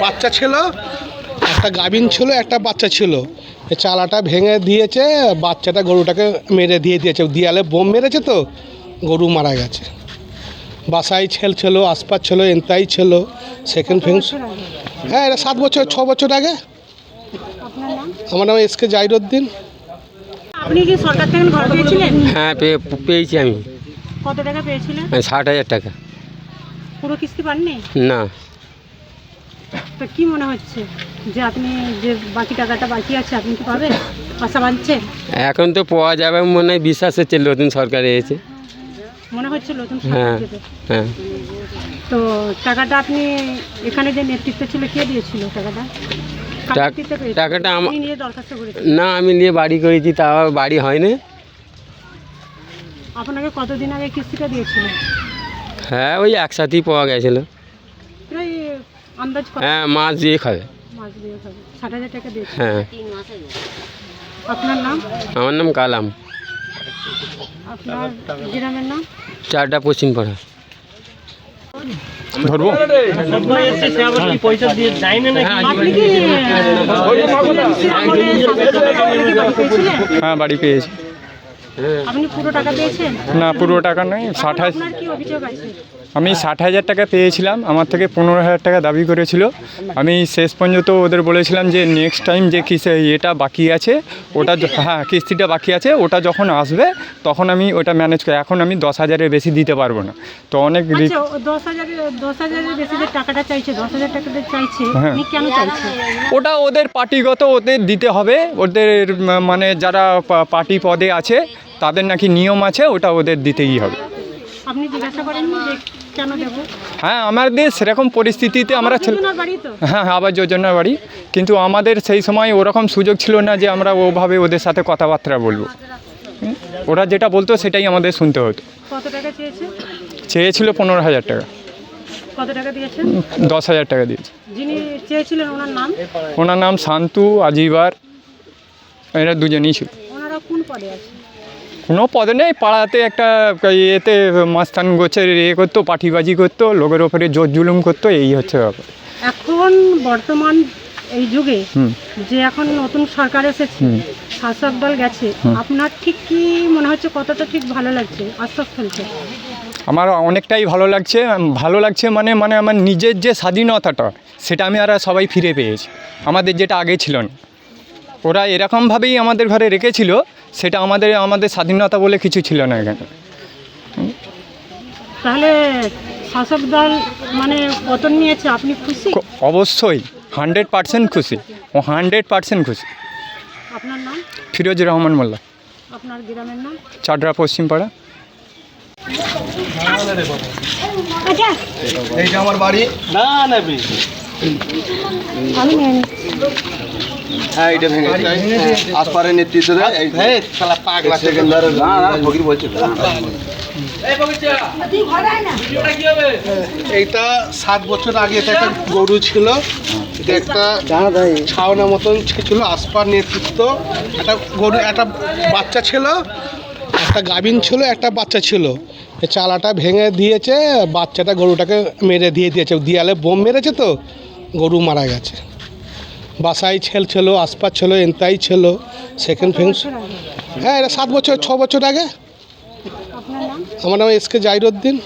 বাচ্চা ছিল, একটা গাভিন ছিল, একটা বাচ্চা ছিল। চালাটা ভেঙে দিয়েছে, বাচ্চাটা গরুটাকে মেরে দিয়েছে, দেয়ালে বোম মেরেছে তো গরু মারা গেছে। বাসায় ছিল, আসপাস ছিল, এনতাই ছিল, সেকেন্ড ফিংস। হ্যাঁ, এটা 7 বছর 6 বছর আগে। আমার নাম এসকে জাহিরউদ্দিন। আপনি কি সরকার থেকে ঘর পেয়েছিলেন? হ্যাঁ পেয়েছি আমি। কত টাকা পেয়েছিলেন? 60,000 টাকা। পুরো কিস্তি পাননি? না। তো কি মনে হচ্ছে যে আপনি যে বাকি টাকাটা বাকি আছে আপনি কি পাবেন? আশা বাঁধছেন? এখন তো পাওয়া যাবে মনে হয়, বিশ্বাস হচ্ছে নতুন সরকার এসেছে। মনে হচ্ছে নতুন হ্যাঁ সরকার দেবে। হ্যাঁ। তো টাকাটা আপনি এখানে যে নেতৃত্ব ছিল কে দিয়েছিল টাকাটা? টাকাটা আমি নিয়ে দরখাস্ত করেছি। না, আমি নিয়ে বাড়ি করেছি, তা বাড়ি হয়নি। আপনাকে কতদিন আগে কিস্তিটা দিয়েছিল? হ্যাঁ, ওই একসাথেই পাওয়া গেছিল। প্রায় আন্দাজ কত? হ্যাঁ, মাছ দিয়ে খাবে। মাস দিয়ে খাবে। 60,000 টাকা দিয়েছিল। হ্যাঁ। আপনার নাম? আমার নাম কালাম। আপনার গ্রামের নাম? চারটা পশ্চিম পাড়া। ধরবো হ্যাঁ, বাড়ি পেয়েছি। আপনি পুরো টাকা পেয়েছেন? না, পুরো টাকা নয়, 60,000। আপনার কি অভিযোগ আছে? আমি 60,000 টাকা পেয়েছিলাম, আমার থেকে 15,000 টাকা দাবি করেছিল। আমি শেষ পর্যন্ত ওদের বলেছিলাম যে নেক্সট টাইম যে এটা বাকি আছে ওটা, হ্যাঁ কিস্তিটা বাকি আছে, ওটা যখন আসবে তখন আমি ওটা ম্যানেজ করি। এখন আমি 10,000-এর বেশি দিতে পারবো না, তো অনেক 10,000-এর বেশি যে টাকাটা চাইছে, 10,000 টাকাটা চাইছে, আপনি কেন চাইছেন? ওটা ওদের পার্টিগত, ওদের দিতে হবে। ওদের মানে যারা পার্টি পদে আছে তাদের নাকি নিয়ম আছে, ওটা ওদের দিতেই হবে। আপনি জিজ্ঞাসা করেননি যে কেন দেব? হ্যাঁ, আমাদের সেরকম পরিস্থিতিতে আমরা হ্যাঁ আবাস যোজনার বাড়ি, কিন্তু আমাদের সেই সময় ওরকম সুযোগ ছিল না যে আমরা ওভাবে ওদের সাথে কথাবার্তা বলবো। ওরা যেটা বলতো সেটাই আমাদের শুনতে হতো। কত টাকা চেয়েছে? চেয়েছিল 15,000 টাকা। কত টাকা দিয়েছেন? 10,000 টাকা দিয়েছে। যিনি চেয়েছিলেন ওনার নাম? ওনার নাম শান্তু আজিবার। এরা দুজনেই ছিল। ওনারা কোন পদে আছে? কোনো পদে নেই, পাড়াতে একটা এতে মাস্তান গোছের করতো, পাঠিবাজি করতো, লোকের ওপরে জোর জুলুম করতো, এই হচ্ছে ব্যাপার। এখন বর্তমান এই যুগে যে এখন নতুন সরকার এসেছে, শাসক দল গেছে, আপনার ঠিক কি মনে হচ্ছে, কতটা ঠিক ভালো লাগছে, আশ্বস্ত ফেলছে? আমার অনেকটাই ভালো লাগছে। মানে আমার নিজের যে স্বাধীনতাটা সেটা আমি আর সবাই ফিরে পেয়েছি, আমাদের যেটা আগে ছিল না। ওরা এরকমভাবেই আমাদের ঘরে রেখেছিল, সেটা আমাদের স্বাধীনতা বলে কিছু ছিল না এখানে। তাহলে শাসক দল মানে পতন নিয়েছে, আপনি খুশি? অবশ্যই 100% খুশি, ও 100% খুশি। আপনার নাম? ফিরোজ রহমান মোল্লা। আপনার গ্রামের নাম? চাডরা পশ্চিম পাড়া। এইটা আমার বাড়ি। না আমি নেন। হ্যাঁ, এটা ভেঙে আসপারের নেতৃত্ব দেয়। এইটা 7 বছর আগে এটা একটা গরু ছিল, এটা একটা ছাওনা মতন ছিল, আসপার নেতৃত্ব। একটা গরু, একটা বাচ্চা ছিল, একটা গাভিন ছিল, একটা বাচ্চা ছিল। চালাটা ভেঙে দিয়েছে, বাচ্চাটা গরুটাকে মেরে দিয়েছে, দেয়ালে বোম মেরেছে তো গরু মারা গেছে। বাসায় ছিল, আসপাস ছিল, এনতাই ছিল, সেকেন্ড ফিংস। হ্যাঁ, এটা 7 বছর 6 বছর আগে। আপনার নাম? আমার নাম এসকে জাহিরউদ্দিন।